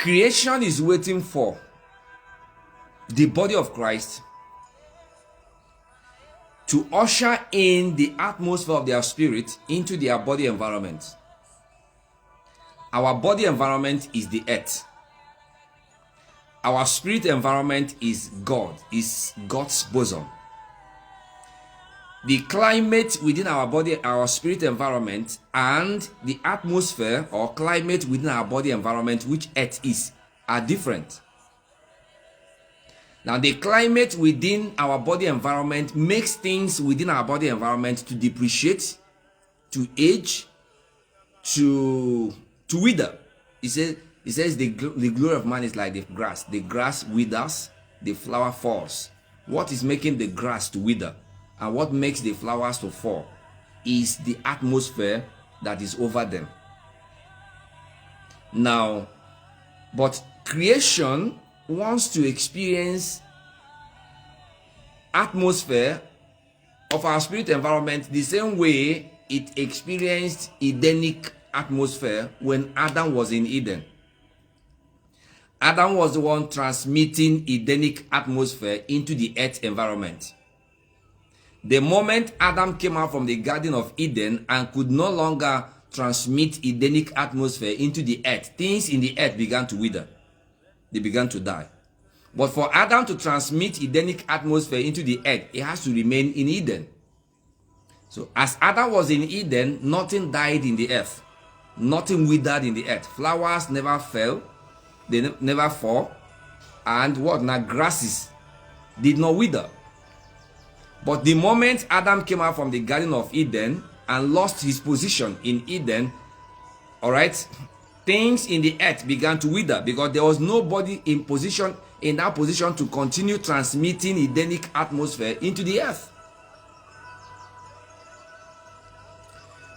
Creation is waiting for the body of Christ to usher in the atmosphere of their spirit into their body environment. Our body environment is the earth. Our spirit environment is God, is God's bosom. The climate within our body, our spirit environment, and the atmosphere or climate within our body environment, which earth is, are different. Now, the climate within our body environment makes things within our body environment to depreciate, to age, to wither. It says the glory of man is like the grass. The grass withers, the flower falls. What is making the grass to wither and what makes the flowers to fall is the atmosphere that is over them. Now, but creation wants to experience atmosphere of our spirit environment the same way it experienced Edenic atmosphere when Adam was in Eden. Adam was the one transmitting Edenic atmosphere into the earth environment. The moment Adam came out from the Garden of Eden and could no longer transmit Edenic atmosphere into the earth, things in the earth began to wither. They began to die. But for Adam to transmit Edenic atmosphere into the earth, it has to remain in Eden. So as Adam was in Eden, nothing died in the earth. Nothing withered in the earth. Flowers never fell. They never fall. And what now? Grasses did not wither. But the moment Adam came out from the Garden of Eden and lost his position in Eden, all right, things in the earth began to wither because there was nobody in that position to continue transmitting Edenic atmosphere into the earth.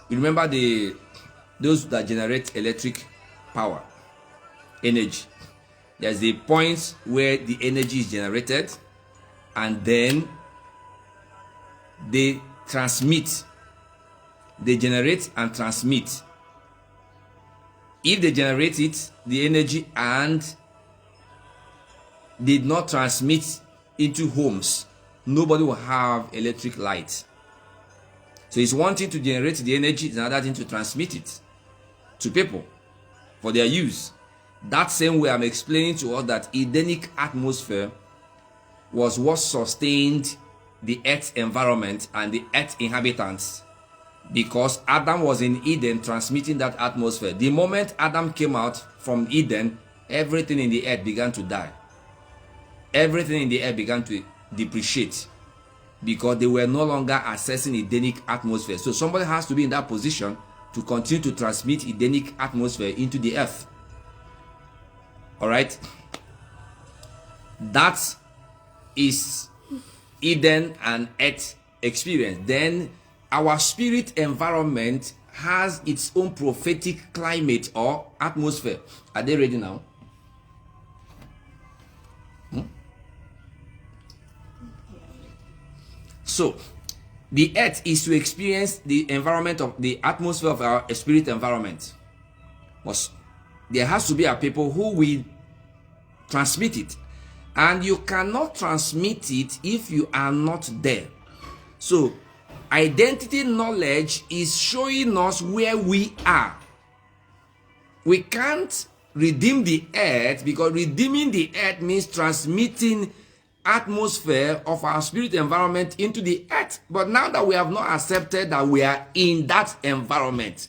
You remember those that generate electric power, energy. There's a point where the energy is generated and then they transmit. They generate and transmit. If they generate it, the energy, and did not transmit into homes, nobody will have electric light. So it's one thing to generate the energy, it's another thing to transmit it to people for their use. That same way I'm explaining to us that Edenic atmosphere was what sustained the earth environment and the earth inhabitants, because Adam was in Eden transmitting that atmosphere. The moment Adam came out from Eden, everything in the earth began to die. Everything in the earth began to depreciate because they were no longer accessing Edenic atmosphere. So somebody has to be in that position to continue to transmit Edenic atmosphere into the earth. All right? That is Eden and earth experience. Then our spirit environment has its own prophetic climate or atmosphere. Are they ready now? So, the earth is to experience the environment of the atmosphere of our spirit environment. But there has to be a people who will transmit it. And you cannot transmit it if you are not there. So, identity knowledge is showing us where we are. We can't redeem the earth because redeeming the earth means transmitting atmosphere of our spirit environment into the earth. But now that we have not accepted that we are in that environment,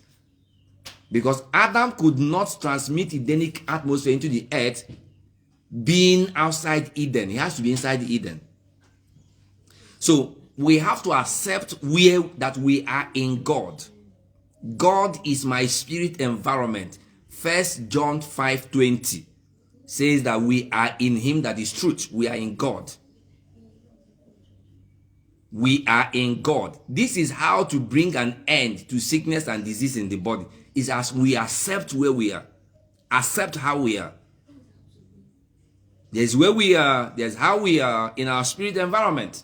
because Adam could not transmit Edenic atmosphere into the earth being outside Eden. He has to be inside Eden. So we have to accept that we are in God. God is my spirit environment. 1 John 5:20 says that we are in him that is truth. We are in God. We are in God. This is how to bring an end to sickness and disease in the body. Is as we accept where we are. Accept how we are. There's where we are. There's how we are in our spirit environment.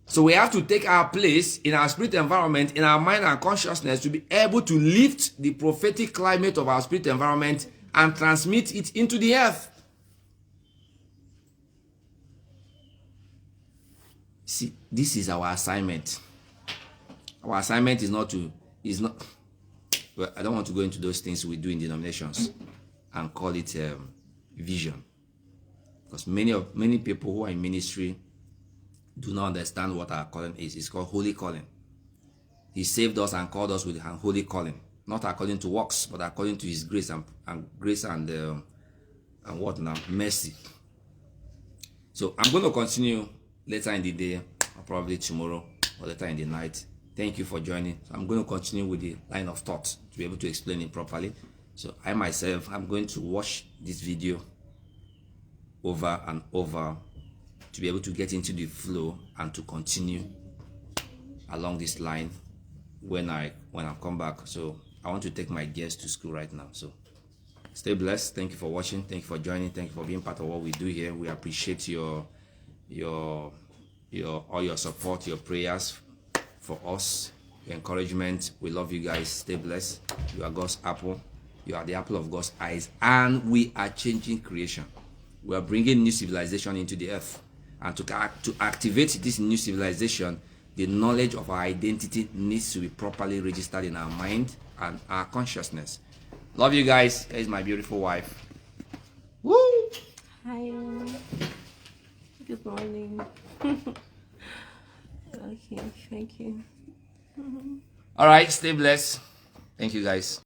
So we have to take our place in our spirit environment, in our mind and consciousness, to be able to lift the prophetic climate of our spirit environment and transmit it into the earth. See, this is our assignment. Our assignment is not, well, I don't want to go into those things we do in denominations and call it vision. Because many people who are in ministry do not understand what our calling is. It's called holy calling. He saved us and called us with an holy calling, not according to works, but according to His grace and grace and what now? Mercy. So I'm going to continue later in the day, or probably tomorrow or later in the night. Thank you for joining. So I'm going to continue with the line of thought to be able to explain it properly. So I myself, I'm going to watch this video over and over to be able to get into the flow and to continue along this line when I come back. So I want to take my guests to school right now. So stay blessed. Thank you for watching. Thank you for joining. Thank you for being part of what we do here. We appreciate your all your support, your prayers for us, your encouragement. We love you guys. Stay blessed. You are God's apple. You are the apple of God's eyes, and we are changing creation. We are bringing new civilization into the earth, and to activate this new civilization, the knowledge of our identity needs to be properly registered in our mind and our consciousness. Love you guys. Here's my beautiful wife. Woo! Hi. Good morning. Okay, thank you. All right, stay blessed. Thank you guys.